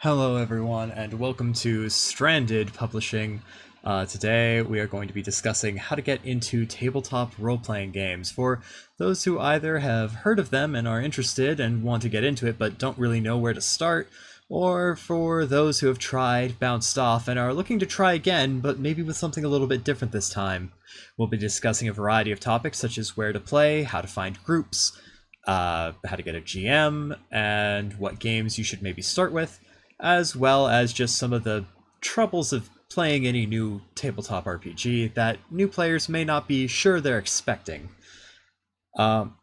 Hello, everyone, and welcome to Stranded Publishing. Today, we are going to be discussing how to get into tabletop role-playing games. For those who either have heard of them and are interested and want to get into it but don't really know where to start, or for those who have tried, bounced off, and are looking to try again, but maybe with something a little bit different this time. We'll be discussing a variety of topics such as where to play, how to find groups, how to get a GM, and what games you should maybe start with, as well as just some of the troubles of playing any new tabletop RPG that new players may not be sure they're expecting. Um,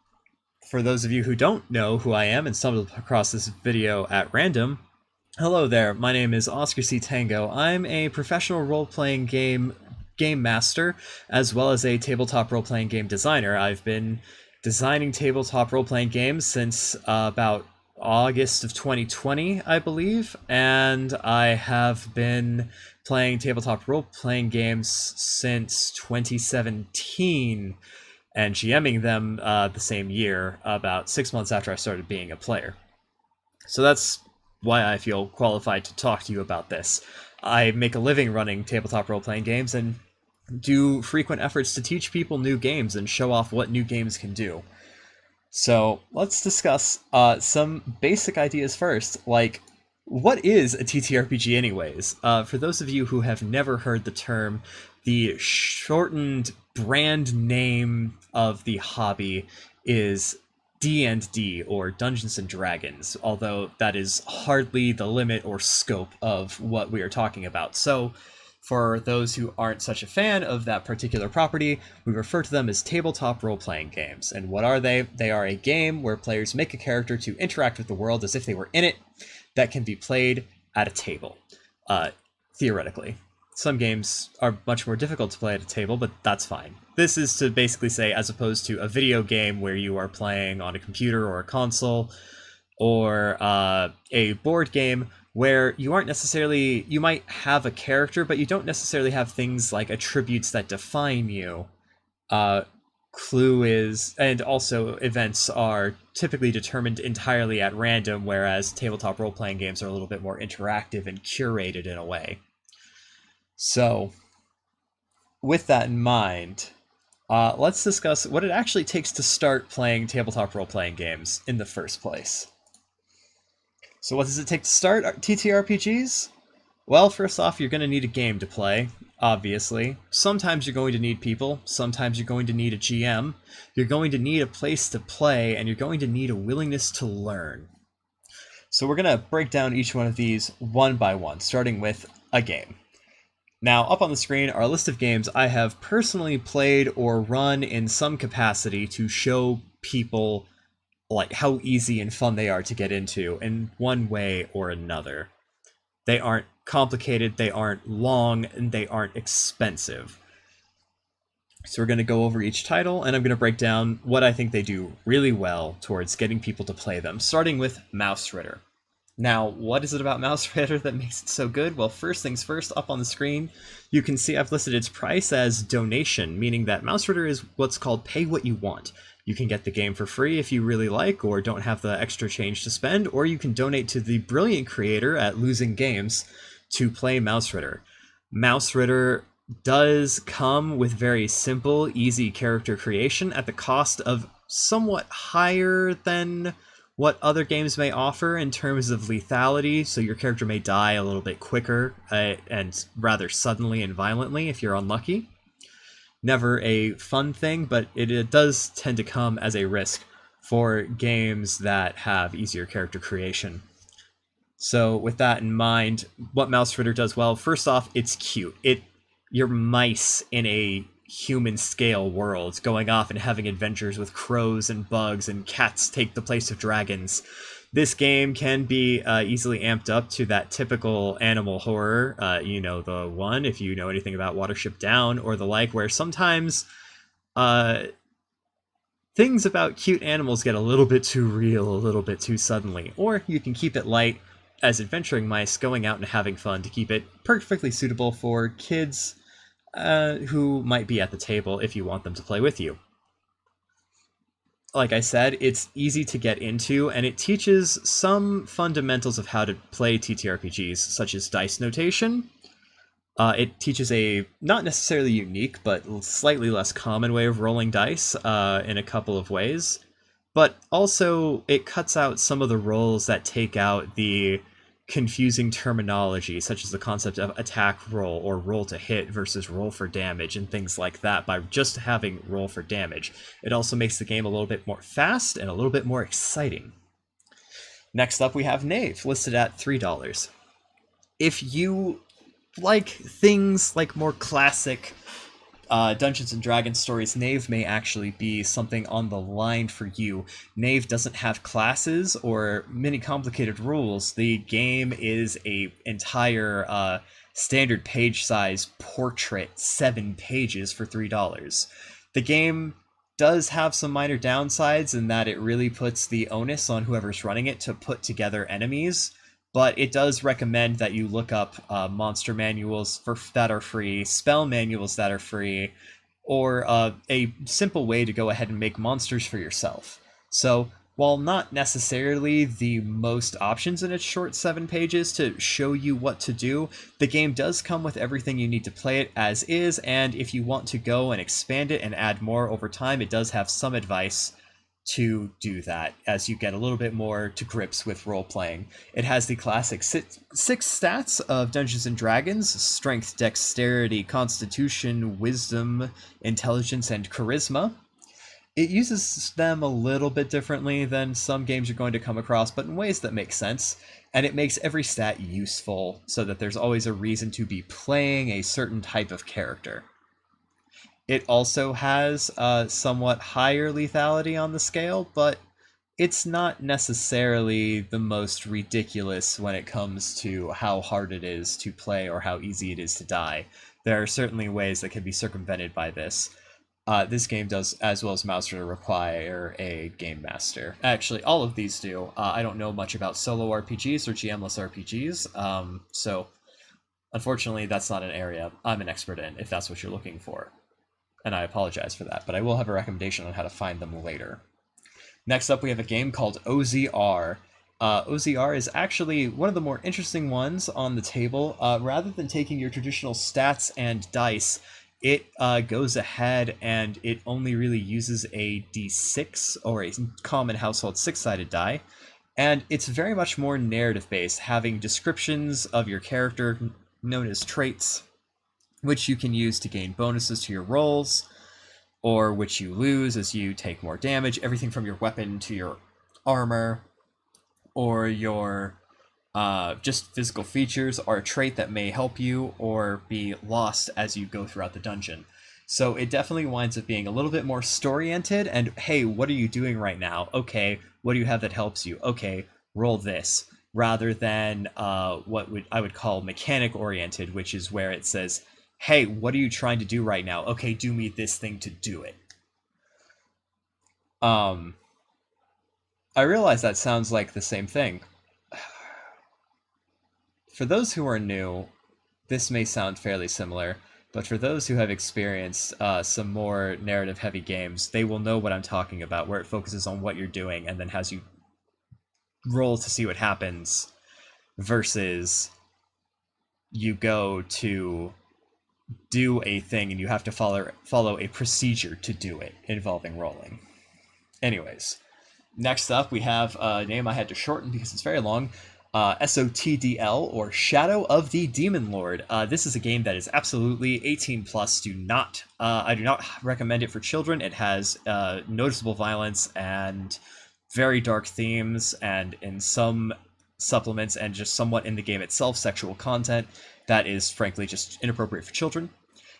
for those of you who don't know who I am and stumbled across this video at random, hello there, my name is Oscar C. Tango. I'm a professional role-playing game master, as well as a tabletop role-playing game designer. I've been designing tabletop role-playing games since about August of 2020, I believe, and I have been playing tabletop role-playing games since 2017 and GMing them the same year, about 6 months after I started being a player. So that's why I feel qualified to talk to you about this. I make a living running tabletop role-playing games and do frequent efforts to teach people new games and show off what new games can do. So let's discuss some basic ideas first, like what is a TTRPG anyways? For those of you who have never heard the term, the shortened brand name of the hobby is D&D, or Dungeons and Dragons, although that is hardly the limit or scope of what we are talking about. So for those who aren't such a fan of that particular property, we refer to them as tabletop role-playing games. And what are they? They are a game where players make a character to interact with the world as if they were in it, that can be played at a table, theoretically. Some games are much more difficult to play at a table, but that's fine. This is to basically say, as opposed to a video game where you are playing on a computer or a console, or a board game where you aren't necessarily, you might have a character, but you don't necessarily have things like attributes that define you. Clue is, and also events are typically determined entirely at random, whereas tabletop role-playing games are a little bit more interactive and curated in a way. So, with that in mind, let's discuss what it actually takes to start playing tabletop role-playing games in the first place. So what does it take to start TTRPGs? Well, first off, you're going to need a game to play, obviously. Sometimes you're going to need people, sometimes you're going to need a GM, you're going to need a place to play, and you're going to need a willingness to learn. So we're going to break down each one of these one by one, starting with a game. Now, up on the screen are a list of games I have personally played or run in some capacity to show people like how easy and fun they are to get into in one way or another. They aren't complicated, they aren't long, and they aren't expensive. So we're going to go over each title, and I'm going to break down what I think they do really well towards getting people to play them, starting with Mouse Ritter. Now, what is it about Mouse Ritter that makes it so good? Well, first things first, up on the screen, you can see I've listed its price as donation, meaning that Mouse Ritter is what's called pay what you want. You can get the game for free if you really like or don't have the extra change to spend, or you can donate to the brilliant creator at Losing Games to play Mouse Ritter. Mouse Ritter does come with very simple, easy character creation at the cost of somewhat higher than what other games may offer in terms of lethality, so your character may die a little bit quicker and rather suddenly and violently if you're unlucky. Never a fun thing, but it does tend to come as a risk for games that have easier character creation. So with that in mind, what Mouse Ritter does well, first off, it's cute. You're mice in a human scale world, going off and having adventures with crows and bugs, and cats take the place of dragons. This game can be easily amped up to that typical animal horror, the one, if you know anything about Watership Down or the like, where sometimes things about cute animals get a little bit too real, a little bit too suddenly. Or you can keep it light as adventuring mice going out and having fun to keep it perfectly suitable for kids who might be at the table if you want them to play with you. like I said, it's easy to get into, and it teaches some fundamentals of how to play TTRPGs, such as dice notation. It teaches a not necessarily unique, but slightly less common way of rolling dice in a couple of ways. But also, it cuts out some of the roles that take out the confusing terminology, such as the concept of attack roll or roll to hit versus roll for damage and things like that, by just having roll for damage. It also makes the game a little bit more fast and a little bit more exciting. Next up, we have Knave, listed at $3. If you like things like more classic Dungeons and Dragons stories, Knave may actually be something on the line for you. Knave doesn't have classes or many complicated rules. The game is a entire standard page size portrait, 7 pages for $3. The game does have some minor downsides in that it really puts the onus on whoever's running it to put together enemies, but it does recommend that you look up monster manuals that are free, spell manuals that are free, or a simple way to go ahead and make monsters for yourself. So while not necessarily the most options in its short 7 pages to show you what to do, the game does come with everything you need to play it as is, and if you want to go and expand it and add more over time, it does have some advice to do that as you get a little bit more to grips with role-playing. It has the classic six stats of Dungeons & Dragons: strength, dexterity, constitution, wisdom, intelligence, and charisma. It uses them a little bit differently than some games you're going to come across, but in ways that make sense, and it makes every stat useful so that there's always a reason to be playing a certain type of character. It also has somewhat higher lethality on the scale, but it's not necessarily the most ridiculous when it comes to how hard it is to play or how easy it is to die. There are certainly ways that can be circumvented by this. This game does, as well as Mouser, require a game master. Actually, all of these do. I don't know much about solo RPGs or GM-less RPGs, so unfortunately that's not an area I'm an expert in, if that's what you're looking for. And I apologize for that, but I will have a recommendation on how to find them later. Next up, we have a game called OZR. OZR is actually one of the more interesting ones on the table. Rather than taking your traditional stats and dice, it goes ahead and it only really uses a D6, or a common household 6-sided die, and it's very much more narrative-based, having descriptions of your character known as traits, which you can use to gain bonuses to your rolls, or which you lose as you take more damage, everything from your weapon to your armor, or your just physical features are a trait that may help you or be lost as you go throughout the dungeon. So it definitely winds up being a little bit more story-oriented, and hey, what are you doing right now? Okay, what do you have that helps you? Okay, roll this. Rather than what I would call mechanic-oriented, which is where it says, hey, what are you trying to do right now? Okay, do me this thing to do it. I realize that sounds like the same thing. For those who are new, this may sound fairly similar, but for those who have experienced some more narrative-heavy games, they will know what I'm talking about, where it focuses on what you're doing and then has you roll to see what happens, versus you go to do a thing and you have to follow a procedure to do it involving rolling. Anyways, next up we have a name I had to shorten because it's very long. SOTDL, or Shadow of the Demon Lord. This is a game that is absolutely 18 plus. I do not recommend it for children. It has noticeable violence and very dark themes, and in some supplements and just somewhat in the game itself, sexual content that is frankly just inappropriate for children.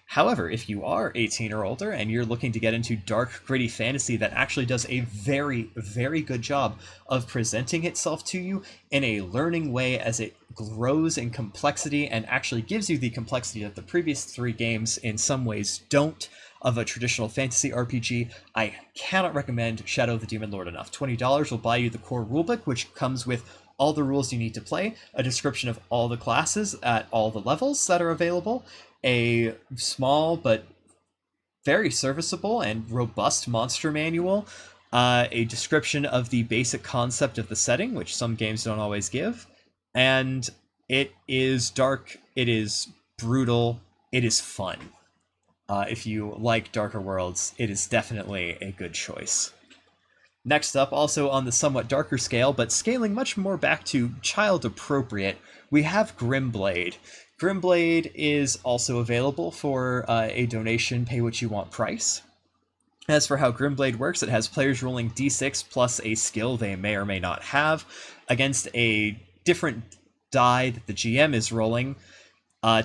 However, if you are 18 or older and you're looking to get into dark, gritty fantasy that actually does a very, very good job of presenting itself to you in a learning way as it grows in complexity and actually gives you the complexity that the previous 3 games in some ways don't of a traditional fantasy RPG, I cannot recommend Shadow of the Demon Lord enough. $20 will buy you the core rulebook, which comes with all the rules you need to play, a description of all the classes at all the levels that are available, a small but very serviceable and robust monster manual, a description of the basic concept of the setting, which some games don't always give, and it is dark, it is brutal, it is fun. If you like darker worlds, it is definitely a good choice. Next up, also on the somewhat darker scale, but scaling much more back to child appropriate, we have Grimblade. Grimblade is also available for a donation, pay what you want price. As for how Grimblade works, it has players rolling d6 plus a skill they may or may not have against a different die that the GM is rolling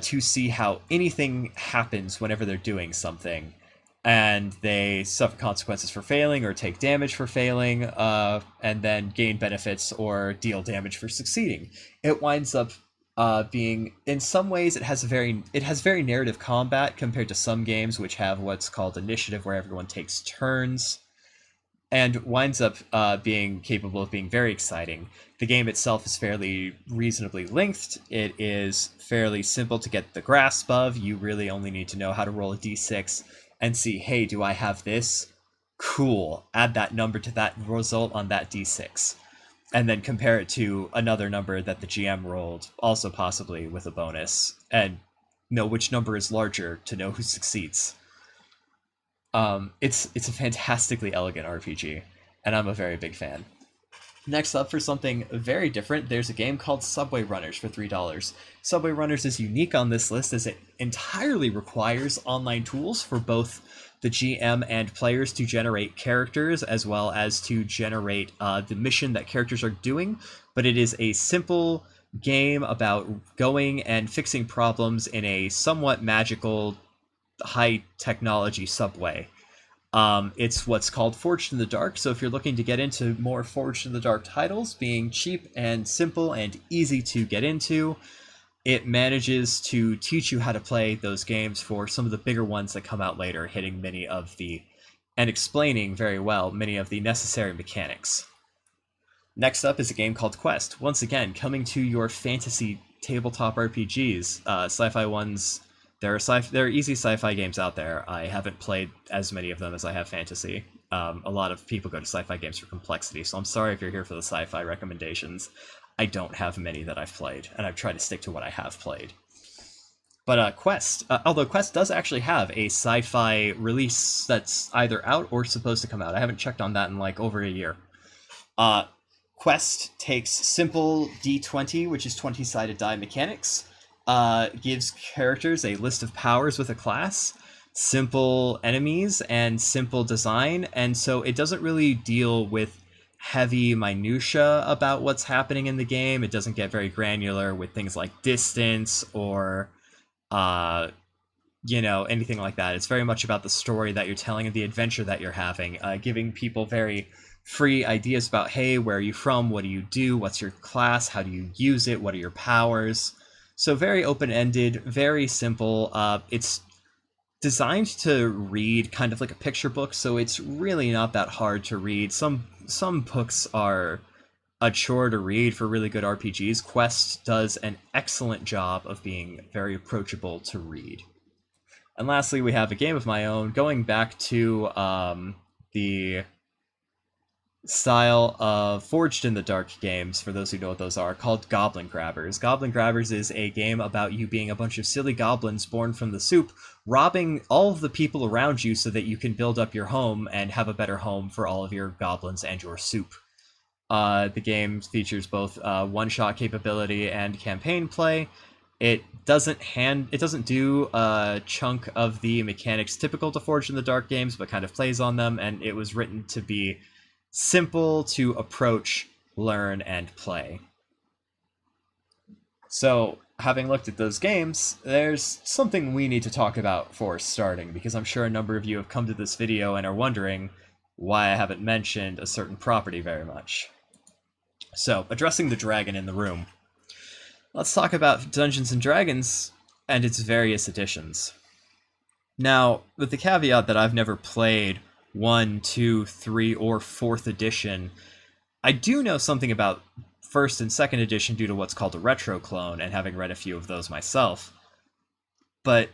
to see how anything happens whenever they're doing something. And they suffer consequences for failing or take damage for failing, and then gain benefits or deal damage for succeeding. It winds up being, in some ways, it has very narrative combat compared to some games which have what's called initiative, where everyone takes turns, and winds up being capable of being very exciting. The game itself is fairly reasonably lengthed. It is fairly simple to get the grasp of. You really only need to know how to roll a d6 and see, hey, do I have this? Cool. Add that number to that result on that d6. And then compare it to another number that the GM rolled, also possibly with a bonus, and know which number is larger to know who succeeds. It's a fantastically elegant RPG, and I'm a very big fan. Next up, for something very different, there's a game called Subway Runners for $3. Subway Runners is unique on this list as it entirely requires online tools for both the GM and players to generate characters, as well as to generate the mission that characters are doing. But it is a simple game about going and fixing problems in a somewhat magical, high technology subway. It's what's called Forged in the Dark, so if you're looking to get into more Forged in the Dark titles, being cheap and simple and easy to get into, it manages to teach you how to play those games for some of the bigger ones that come out later, hitting and explaining very well many of the necessary mechanics. Next up is a game called Quest, once again coming to your fantasy tabletop RPGs. Sci-fi ones, there are easy sci-fi games out there. I haven't played as many of them as I have fantasy. A lot of people go to sci-fi games for complexity, so I'm sorry if you're here for the sci-fi recommendations. I don't have many that I've played, and I've tried to stick to what I have played. But Quest, although Quest does actually have a sci-fi release that's either out or supposed to come out. I haven't checked on that in like over a year. Quest takes simple D20, which is 20-sided die mechanics, gives characters a list of powers with a class, simple enemies, and simple design, and so it doesn't really deal with heavy minutia about what's happening in the game. It doesn't get very granular with things like distance or anything like that. It's very much about the story that you're telling and the adventure that you're having, giving people very free ideas about, hey, where are you from, what do you do, what's your class, how do you use it, what are your powers. So very open-ended, very simple. It's designed to read kind of like a picture book, so it's really not that hard to read. Some books are a chore to read for really good RPGs. Quest does an excellent job of being very approachable to read. And lastly, we have a game of my own, going back to the style of Forged in the Dark games, for those who know what those are, called Goblin Grabbers. Goblin Grabbers is a game about you being a bunch of silly goblins born from the soup, robbing all of the people around you so that you can build up your home and have a better home for all of your goblins and your soup. The game features both one-shot capability and campaign play. It doesn't do a chunk of the mechanics typical to Forged in the Dark games, but kind of plays on them, and it was written to be simple to approach, learn, and play. So, having looked at those games, there's something we need to talk about for starting, because I'm sure a number of you have come to this video and are wondering why I haven't mentioned a certain property very much. So, addressing the dragon in the room, let's talk about Dungeons & Dragons and its various editions. Now, with the caveat that I've never played 1, 2, 3, or 4th edition, I do know something about 1st and 2nd edition due to what's called a retro clone, and having read a few of those myself. But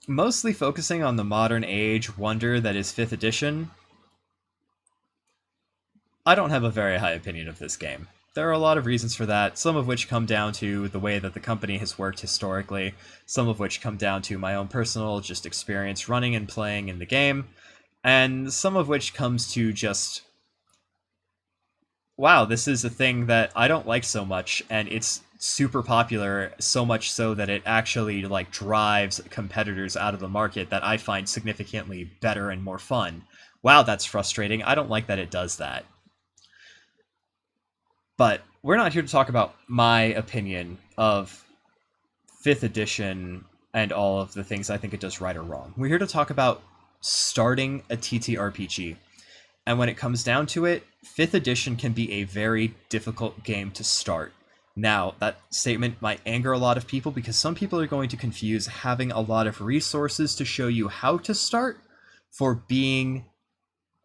mostly focusing on the modern age wonder that is 5th edition, I don't have a very high opinion of this game. There are a lot of reasons for that, some of which come down to the way that the company has worked historically, some of which come down to my own personal just experience running and playing in the game, and some of which comes to just, wow, this is a thing that I don't like so much, and it's super popular, so much so that it actually like drives competitors out of the market that I find significantly better and more fun. Wow, that's frustrating. I don't like that it does that. But we're not here to talk about my opinion of 5th edition and all of the things I think it does right or wrong. We're here to talk about starting a TTRPG. And when it comes down to it, 5th edition can be a very difficult game to start. Now, that statement might anger a lot of people because some people are going to confuse having a lot of resources to show you how to start for being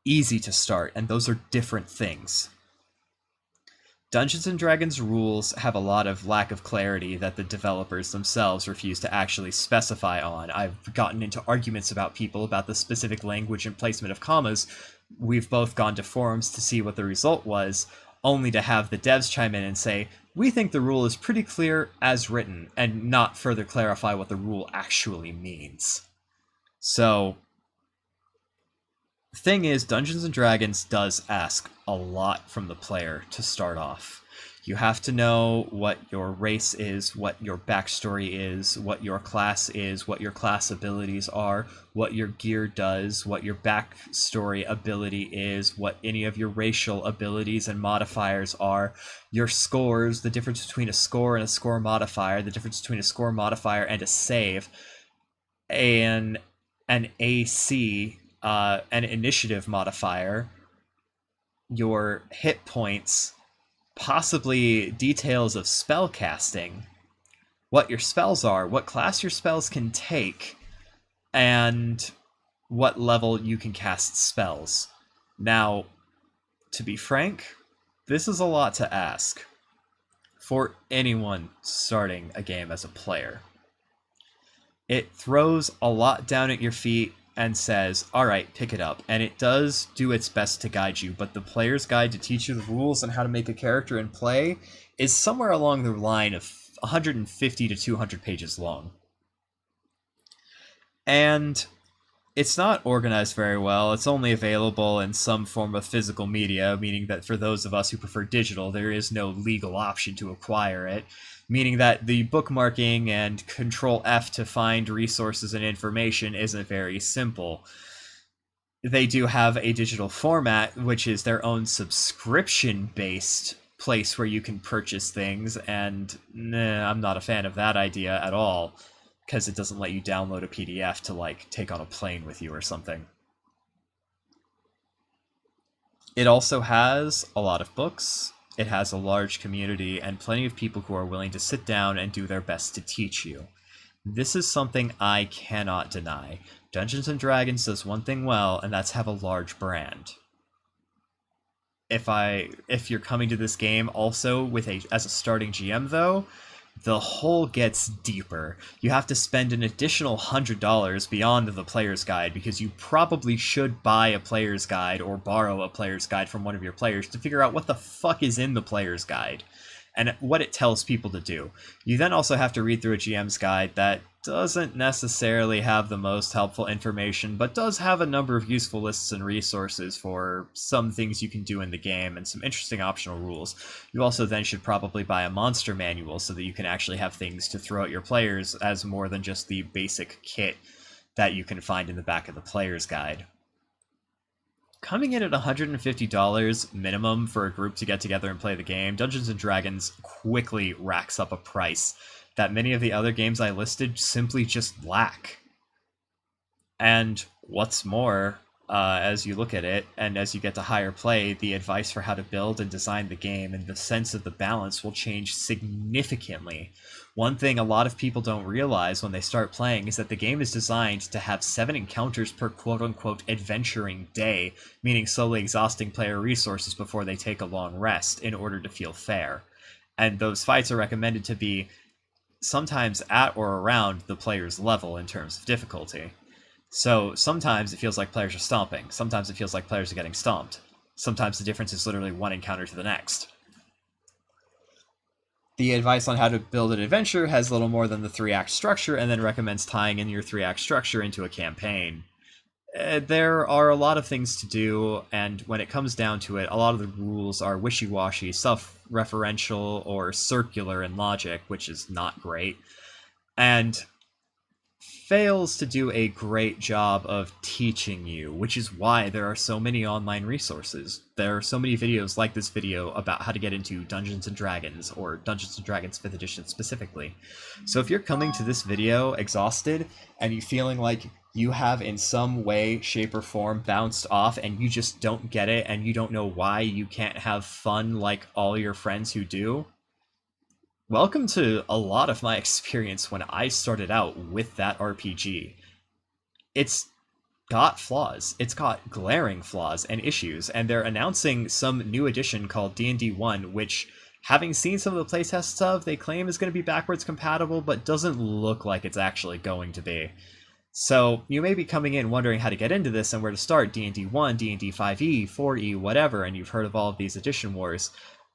easy to start, and those are different things. Dungeons & Dragons rules have a lot of lack of clarity that the developers themselves refuse to actually specify on. I've gotten into arguments about people about the specific language and placement of commas. We've both gone to forums to see what the result was, only to have the devs chime in and say, we think the rule is pretty clear as written, and not further clarify what the rule actually means. So, the thing is, Dungeons & Dragons does ask a lot from the player to start off. You have to know what your race is, what your backstory is, what your class is, what your class abilities are, what your gear does, what your backstory ability is, what any of your racial abilities and modifiers are, your scores, the difference between a score and a score modifier, the difference between a score modifier and a save, and an AC, an initiative modifier, your hit points, possibly details of spell casting, what your spells are, what class your spells can take, and what level you can cast spells. Now, to be frank, this is a lot to ask for anyone starting a game as a player. It throws a lot down at your feet and says, all right, pick it up. And it does do its best to guide you, but the player's guide to teach you the rules and how to make a character and play is somewhere along the line of 150 to 200 pages long. And it's not organized very well. It's only available in some form of physical media, meaning that for those of us who prefer digital, there is no legal option to acquire it, meaning that the bookmarking and Control F to find resources and information isn't very simple. They do have a digital format, which is their own subscription-based place where you can purchase things, and I'm not a fan of that idea at all, because it doesn't let you download a PDF to, like, take on a plane with you or something. It also has a lot of books. It has a large community and plenty of people who are willing to sit down and do their best to teach you. This is something I cannot deny. Dungeons & Dragons does one thing well, and that's have a large brand. If you're coming to this game also with as a starting GM though, the hole gets deeper. You have to spend an additional $100 beyond the player's guide, because you probably should buy a player's guide or borrow a player's guide from one of your players to figure out what the fuck is in the player's guide and what it tells people to do. You then also have to read through a GM's guide that doesn't necessarily have the most helpful information, but does have a number of useful lists and resources for some things you can do in the game and some interesting optional rules. You also then should probably buy a monster manual so that you can actually have things to throw at your players as more than just the basic kit that you can find in the back of the player's guide. Coming in at $150 minimum for a group to get together and play the game, Dungeons & Dragons quickly racks up a price that many of the other games I listed simply just lack. And what's more, as you look at it, and as you get to higher play, the advice for how to build and design the game and the sense of the balance will change significantly. One thing a lot of people don't realize when they start playing is that the game is designed to have 7 encounters per quote-unquote adventuring day, meaning slowly exhausting player resources before they take a long rest in order to feel fair. And those fights are recommended to be sometimes at or around the player's level in terms of difficulty. So sometimes it feels like players are stomping, sometimes it feels like players are getting stomped. Sometimes the difference is literally one encounter to the next. The advice on how to build an adventure has little more than the 3-act structure, and then recommends tying in your 3-act structure into a campaign. There are a lot of things to do, and when it comes down to it, a lot of the rules are wishy-washy, self-referential, or circular in logic, which is not great, and fails to do a great job of teaching you, which is why there are so many online resources. There are so many videos like this video about how to get into Dungeons & Dragons, or Dungeons & Dragons 5th edition specifically. So if you're coming to this video exhausted, and you feeling like you have in some way, shape, or form bounced off, and you just don't get it, and you don't know why you can't have fun like all your friends who do, welcome to a lot of my experience when I started out with that RPG. It's got flaws. It's got glaring flaws and issues, and they're announcing some new edition called D&D 1, which, having seen some of the playtests of, they claim is going to be backwards compatible, but doesn't look like it's actually going to be. So you may be coming in wondering how to get into this and where to start, D&D 1, D&D 5e, 4e, whatever, and you've heard of all of these edition wars.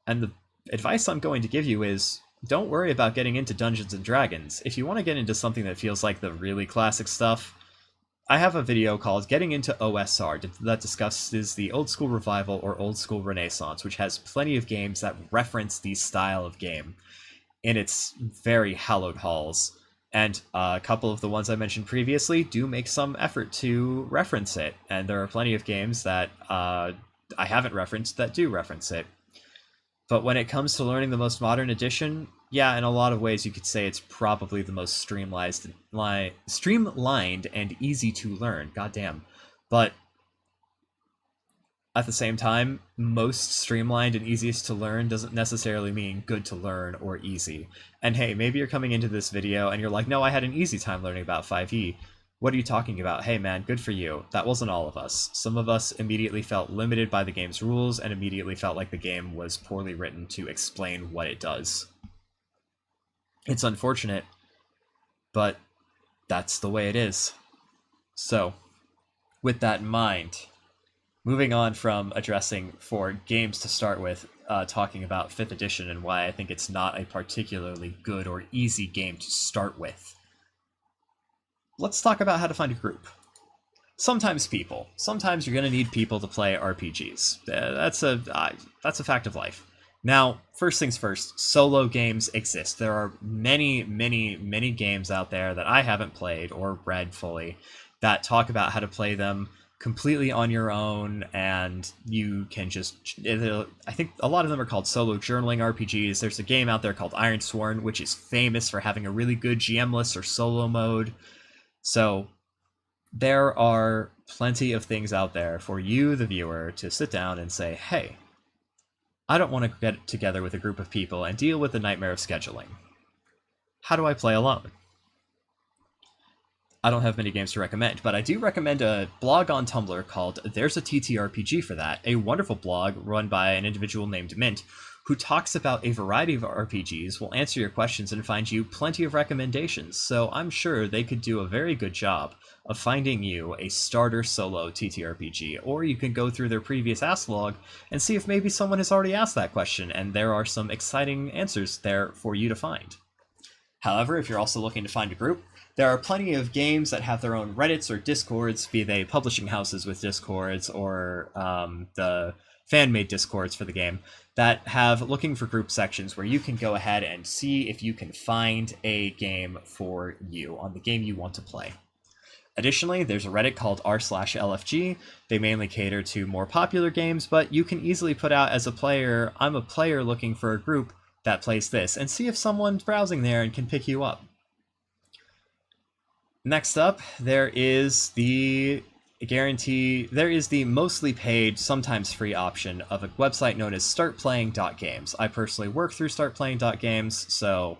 And the advice I'm going to give you is, don't worry about getting into Dungeons & Dragons. If you want to get into something that feels like the really classic stuff, I have a video called Getting into OSR that discusses the Old School Revival or Old School Renaissance, which has plenty of games that reference the style of game in its very hallowed halls. And a couple of the ones I mentioned previously do make some effort to reference it, and there are plenty of games that I haven't referenced that do reference it. But when it comes to learning the most modern edition, yeah, in a lot of ways you could say it's probably the most streamlined and easy to learn, goddamn. But at the same time, most streamlined and easiest to learn doesn't necessarily mean good to learn or easy. And hey, maybe you're coming into this video and you're like, no, I had an easy time learning about 5e. What are you talking about? Hey man, good for you. That wasn't all of us. Some of us immediately felt limited by the game's rules and immediately felt like the game was poorly written to explain what it does. It's unfortunate, but that's the way it is. So, with that in mind, moving on from addressing for games to start with, talking about 5th edition and why I think it's not a particularly good or easy game to start with. Let's talk about how to find a group. Sometimes people. Sometimes you're going to need people to play RPGs. That's a fact of life. Now, first things first, solo games exist. There are many, many, many games out there that I haven't played or read fully that talk about how to play them completely on your own, and you can just... I think a lot of them are called solo journaling RPGs. There's a game out there called Ironsworn, which is famous for having a really good GM-less or solo mode. So there are plenty of things out there for you, the viewer, to sit down and say, hey, I don't want to get together with a group of people and deal with the nightmare of scheduling. How do I play alone? I don't have many games to recommend, but I do recommend a blog on Tumblr called There's a TTRPG for That, a wonderful blog run by an individual named Mint, who talks about a variety of RPGs, will answer your questions, and find you plenty of recommendations, so I'm sure they could do a very good job of finding you a starter solo TTRPG, or you can go through their previous Ask log and see if maybe someone has already asked that question, and there are some exciting answers there for you to find. However, if you're also looking to find a group, there are plenty of games that have their own Reddits or Discords, be they publishing houses with Discords or the fan-made Discords for the game, that have looking for group sections where you can go ahead and see if you can find a game for you on the game you want to play. Additionally, there's a Reddit called r/LFG. They mainly cater to more popular games, but you can easily put out as a player, I'm a player looking for a group that plays this, and see if someone's browsing there and can pick you up. Next up, there is the mostly paid, sometimes free option of a website known as startplaying.games. I personally work through startplaying.games, so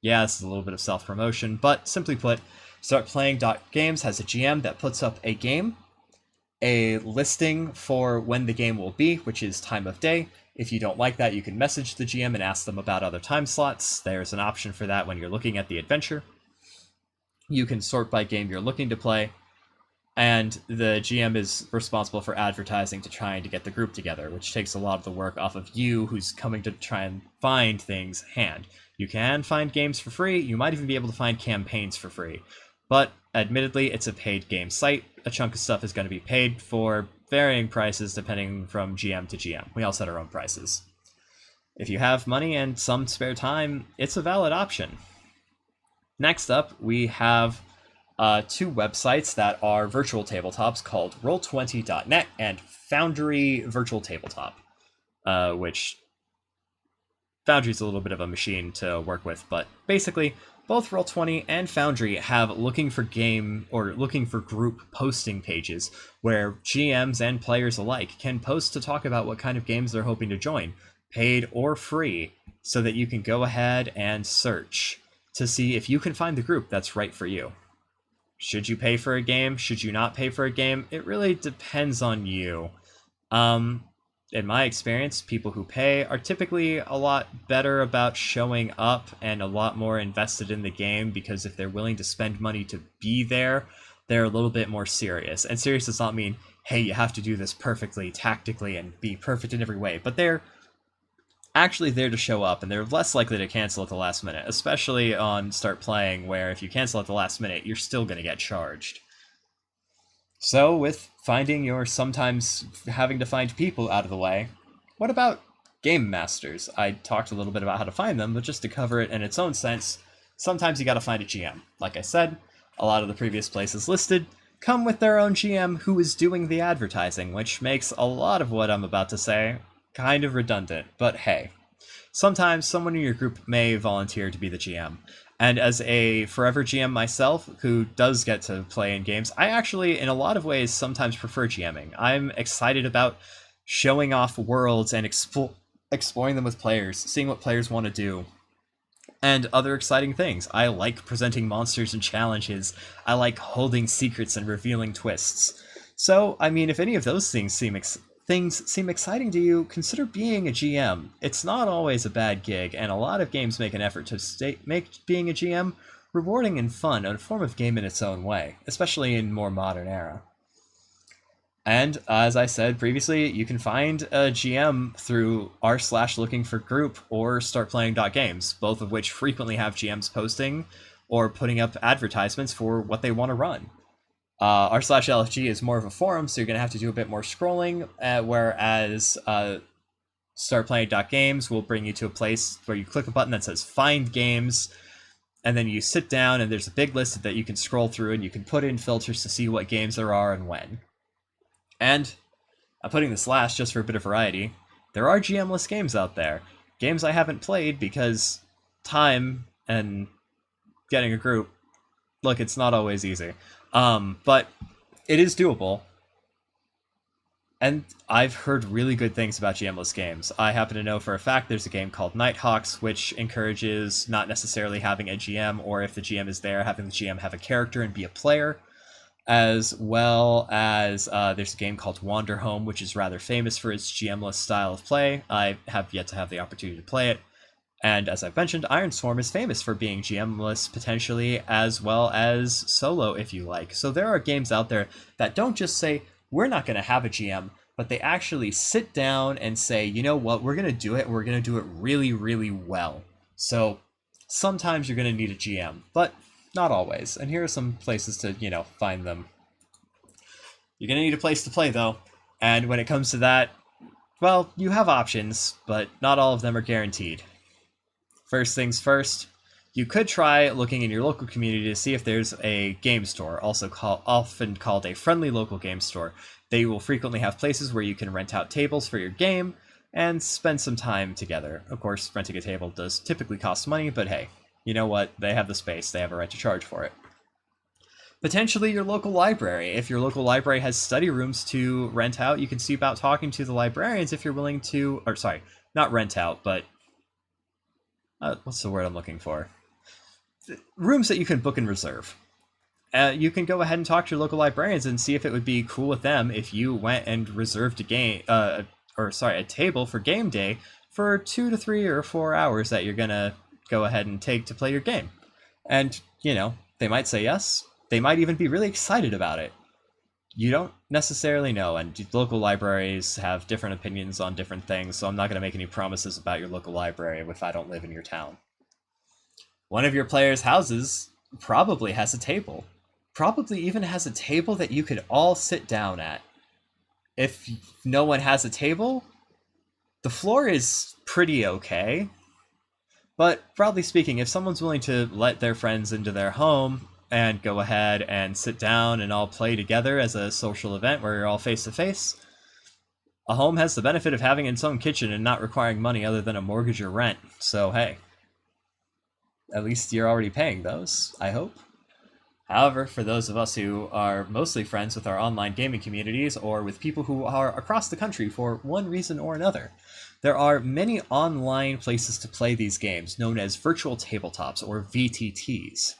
yeah, this is a little bit of self-promotion, but simply put, startplaying.games has a GM that puts up a game, a listing for when the game will be, which is time of day. If you don't like that, you can message the GM and ask them about other time slots. There's an option for that when you're looking at the adventure. You can sort by game you're looking to play. And the GM is responsible for advertising to trying to get the group together, which takes a lot of the work off of you who's coming to try and find things hand. You can find games for free, you might even be able to find campaigns for free. But admittedly, it's a paid game site. A chunk of stuff is going to be paid for varying prices depending from GM to GM. We all set our own prices. If you have money and some spare time, it's a valid option. Next up, we have two websites that are virtual tabletops called Roll20.net and Foundry Virtual Tabletop, which Foundry's a little bit of a machine to work with, but basically both Roll20 and Foundry have looking for group posting pages where GMs and players alike can post to talk about what kind of games they're hoping to join, paid or free, so that you can go ahead and search to see if you can find the group that's right for you. Should you pay for a game? Should you not pay for a game? It really depends on you. In my experience, people who pay are typically a lot better about showing up and a lot more invested in the game, because if they're willing to spend money to be there, they're a little bit more serious. And serious does not mean, hey, you have to do this perfectly, tactically, and be perfect in every way. But they're actually there to show up, and they're less likely to cancel at the last minute, especially on Start Playing, where if you cancel at the last minute, you're still going to get charged. So with finding your sometimes having to find people out of the way, what about game masters? I talked a little bit about how to find them, but just to cover it in its own sense, sometimes you got to find a GM. Like I said, a lot of the previous places listed come with their own GM who is doing the advertising, which makes a lot of what I'm about to say kind of redundant, but hey, sometimes someone in your group may volunteer to be the GM. And as a forever GM myself, who does get to play in games, I actually, in a lot of ways, sometimes prefer GMing. I'm excited about showing off worlds and exploring them with players, seeing what players want to do, and other exciting things. I like presenting monsters and challenges. I like holding secrets and revealing twists. So, I mean, if any of those things seem exciting to you, consider being a GM. It's not always a bad gig, and a lot of games make an effort to make being a GM rewarding and fun, and a form of game in its own way, especially in more modern era. And as I said previously, you can find a GM through r/looking-for-group or startplaying.games, both of which frequently have GMs posting or putting up advertisements for what they want to run. r/LFG is more of a forum, so you're going to have to do a bit more scrolling, whereas startplaying.games will bring you to a place where you click a button that says Find Games, and then you sit down and there's a big list that you can scroll through, and you can put in filters to see what games there are and when. And I'm putting this last just for a bit of variety. There are GM-less games out there. Games I haven't played because time and getting a group, look, it's not always easy. But it is doable. And I've heard really good things about GM-less games. I happen to know for a fact there's a game called Nighthawks, which encourages not necessarily having a GM, or if the GM is there, having the GM have a character and be a player. As well as there's a game called Wanderhome, which is rather famous for its GM-less style of play. I have yet to have the opportunity to play it. And as I've mentioned, Ironstorm is famous for being GM-less potentially, as well as solo if you like. So there are games out there that don't just say, we're not going to have a GM, but they actually sit down and say, you know what, we're going to do it, we're going to do it really, really well. So sometimes you're going to need a GM, but not always. And here are some places to, find them. You're going to need a place to play, though. And when it comes to that, well, you have options, but not all of them are guaranteed. First things first, you could try looking in your local community to see if there's a game store, often called a friendly local game store. They will frequently have places where you can rent out tables for your game and spend some time together. Of course, renting a table does typically cost money, but hey, you know what? They have the space. They have a right to charge for it. Potentially your local library. If your local library has study rooms to rent out, you can see about talking to the librarians if you're willing to, not rent out, but what's the word I'm looking for? Rooms that you can book and reserve. You can go ahead and talk to your local librarians and see if it would be cool with them if you went and reserved a table for game day for 2 to 3 or 4 hours that you're gonna go ahead and take to play your game. And, they might say yes. They might even be really excited about it. You don't necessarily know, and local libraries have different opinions on different things, so I'm not going to make any promises about your local library if I don't live in your town. One of your players' houses probably has a table. Probably even has a table that you could all sit down at. If no one has a table, the floor is pretty okay. But broadly speaking, if someone's willing to let their friends into their home and go ahead and sit down and all play together as a social event where you're all face to face, a home has the benefit of having its own kitchen and not requiring money other than a mortgage or rent. So hey, at least you're already paying those, I hope. However, for those of us who are mostly friends with our online gaming communities or with people who are across the country for one reason or another, there are many online places to play these games known as virtual tabletops or VTTs.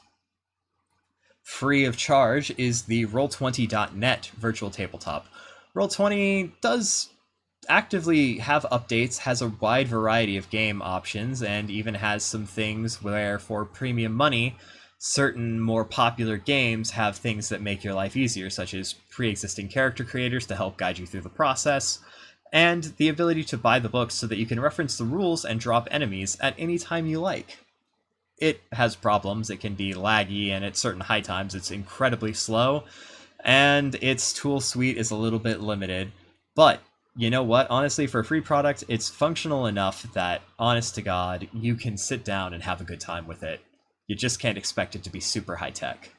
Free of charge is the Roll20.net virtual tabletop. Roll20 does actively have updates, has a wide variety of game options, and even has some things where for premium money, certain more popular games have things that make your life easier, such as pre-existing character creators to help guide you through the process, and the ability to buy the books so that you can reference the rules and drop enemies at any time you like. It has problems, it can be laggy, and at certain high times it's incredibly slow, and its tool suite is a little bit limited, but you know what? Honestly, for a free product, it's functional enough that, honest to God, you can sit down and have a good time with it. You just can't expect it to be super high tech.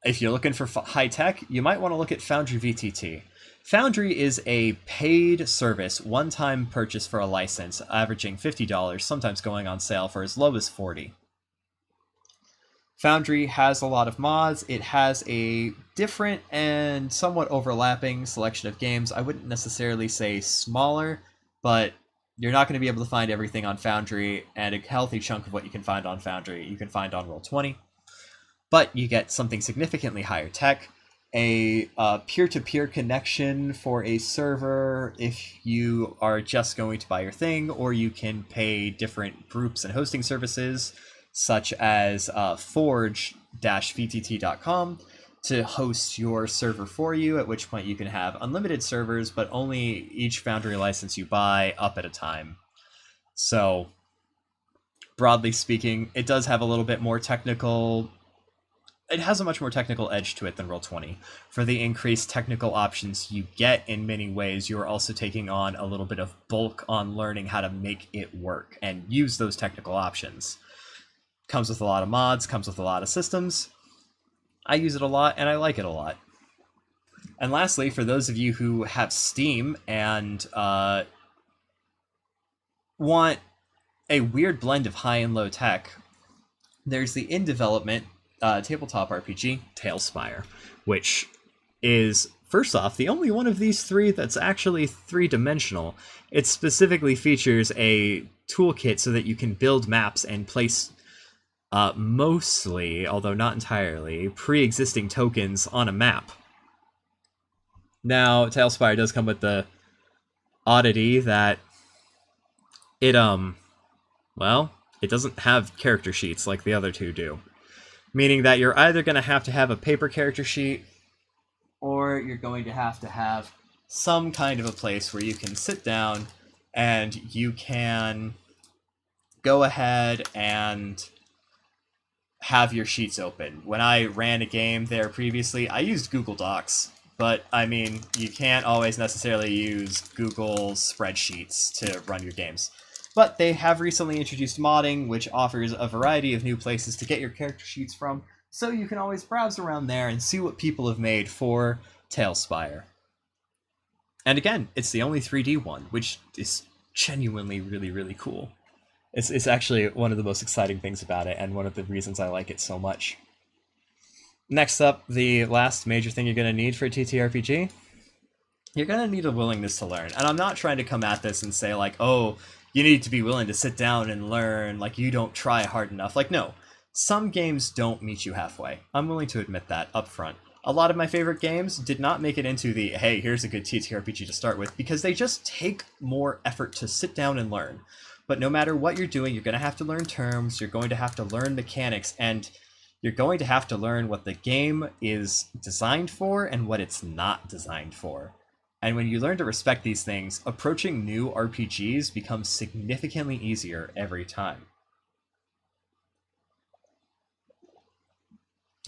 If you're looking for high tech, you might want to look at Foundry VTT. Foundry is a paid service, one-time purchase for a license, averaging $50, sometimes going on sale for as low as $40. Foundry has a lot of mods. It has a different and somewhat overlapping selection of games. I wouldn't necessarily say smaller, but you're not going to be able to find everything on Foundry, and a healthy chunk of what you can find on Foundry you can find on Roll20. But you get something significantly higher tech, a peer-to-peer connection for a server if you are just going to buy your thing, or you can pay different groups and hosting services, such as forge-vtt.com to host your server for you, at which point you can have unlimited servers, but only each Foundry license you buy up at a time. So, broadly speaking, it does have a little bit more technical... It has a much more technical edge to it than Roll20. For the increased technical options you get in many ways, you're also taking on a little bit of bulk on learning how to make it work and use those technical options. Comes with a lot of mods, comes with a lot of systems. I use it a lot, and I like it a lot. And lastly, for those of you who have Steam and want a weird blend of high and low tech, there's the in-development tabletop RPG, Talespire, which is, first off, the only one of these three that's actually three-dimensional. It specifically features a toolkit so that you can build maps and place mostly, although not entirely, pre-existing tokens on a map. Now, Talespire does come with the oddity that it, well, it doesn't have character sheets like the other two do. Meaning that you're either going to have a paper character sheet, or you're going to have some kind of a place where you can sit down and you can go ahead and have your sheets open. When I ran a game there previously, I used Google Docs, but I mean, you can't always necessarily use Google spreadsheets to run your games. But they have recently introduced modding, which offers a variety of new places to get your character sheets from, so you can always browse around there and see what people have made for Talespire. And again, it's the only 3D one, which is genuinely really, really cool. It's actually one of the most exciting things about it, and one of the reasons I like it so much. Next up, the last major thing you're going to need for a TTRPG, you're going to need a willingness to learn. And I'm not trying to come at this and say, like, oh, you need to be willing to sit down and learn, like you don't try hard enough. Like, no, some games don't meet you halfway. I'm willing to admit that up front. A lot of my favorite games did not make it into the, hey, here's a good TTRPG to start with, because they just take more effort to sit down and learn. But no matter what you're doing, you're going to have to learn terms, you're going to have to learn mechanics, and you're going to have to learn what the game is designed for and what it's not designed for. And when you learn to respect these things, approaching new RPGs becomes significantly easier every time.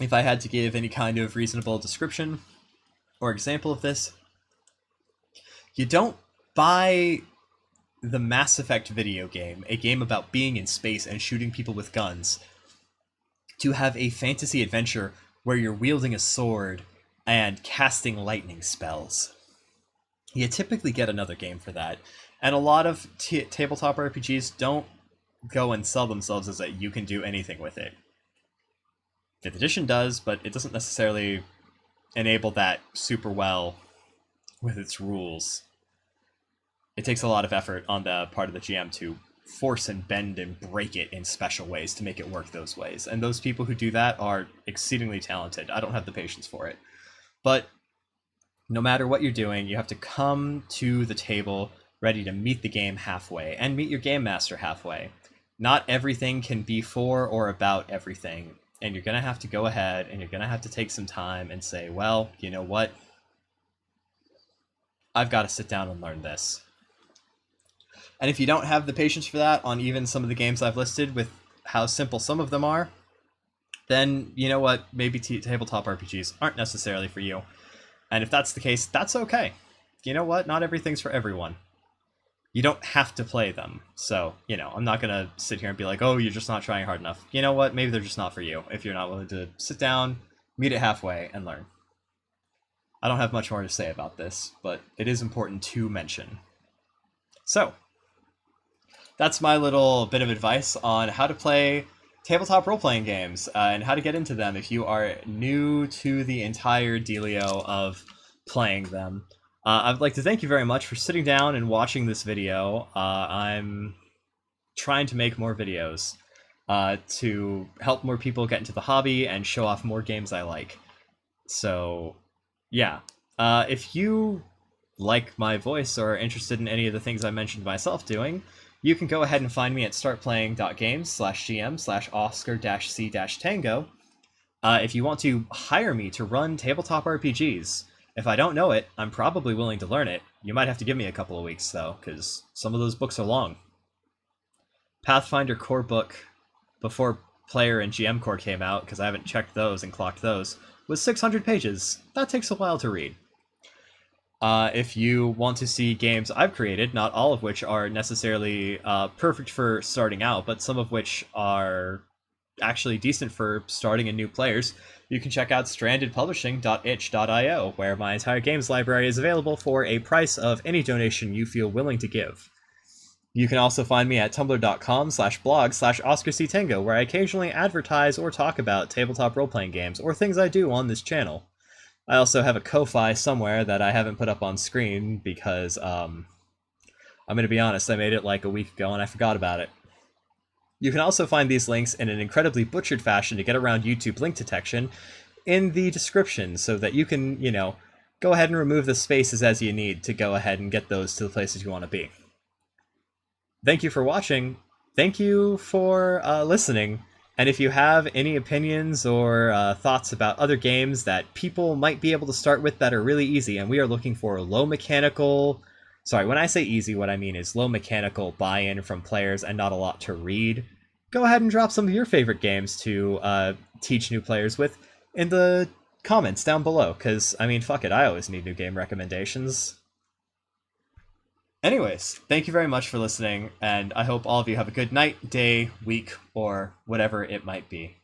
If I had to give any kind of reasonable description or example of this, you don't buy the Mass Effect video game, a game about being in space and shooting people with guns, to have a fantasy adventure where you're wielding a sword and casting lightning spells. You typically get another game for that. And a lot of tabletop RPGs don't go and sell themselves as that you can do anything with it. 5th edition does, but it doesn't necessarily enable that super well with its rules. It takes a lot of effort on the part of the GM to force and bend and break it in special ways to make it work those ways. And those people who do that are exceedingly talented. I don't have the patience for it. But no matter what you're doing, you have to come to the table ready to meet the game halfway and meet your game master halfway. Not everything can be for or about everything. And you're going to have to go ahead and you're going to have to take some time and say, well, you know what? I've got to sit down and learn this. And if you don't have the patience for that on even some of the games I've listed with how simple some of them are, then you know what? Maybe tabletop RPGs aren't necessarily for you. And if that's the case, that's okay. You know what? Not everything's for everyone. You don't have to play them. So, I'm not going to sit here and be like, oh, you're just not trying hard enough. You know what? Maybe they're just not for you if you're not willing to sit down, meet it halfway, and learn. I don't have much more to say about this, but it is important to mention. So, that's my little bit of advice on how to play tabletop role-playing games and how to get into them if you are new to the entire dealio of playing them. I'd like to thank you very much for sitting down and watching this video. I'm trying to make more videos to help more people get into the hobby and show off more games I like. So, yeah. If you like my voice or are interested in any of the things I mentioned myself doing, you can go ahead and find me at startplaying.games/gm/Oscar-C-Tango. If you want to hire me to run tabletop RPGs, if I don't know it, I'm probably willing to learn it. You might have to give me a couple of weeks, though, because some of those books are long. Pathfinder core book, before Player and GM Core came out, because I haven't checked those and clocked those, was 600 pages. That takes a while to read. If you want to see games I've created, not all of which are necessarily perfect for starting out, but some of which are actually decent for starting in new players, you can check out strandedpublishing.itch.io, where my entire games library is available for a price of any donation you feel willing to give. You can also find me at tumblr.com/blog/OscarCTango, where I occasionally advertise or talk about tabletop role-playing games, or things I do on this channel. I also have a Ko-Fi somewhere that I haven't put up on screen because, I'm going to be honest, I made it like a week ago and I forgot about it. You can also find these links in an incredibly butchered fashion to get around YouTube link detection in the description so that you can, go ahead and remove the spaces as you need to go ahead and get those to the places you want to be. Thank you for watching. Thank you for listening. And if you have any opinions or thoughts about other games that people might be able to start with that are really easy, and we are looking for low mechanical... Sorry, when I say easy, what I mean is low mechanical buy-in from players and not a lot to read, go ahead and drop some of your favorite games to teach new players with in the comments down below, because, fuck it, I always need new game recommendations. Anyways, thank you very much for listening, and I hope all of you have a good night, day, week, or whatever it might be.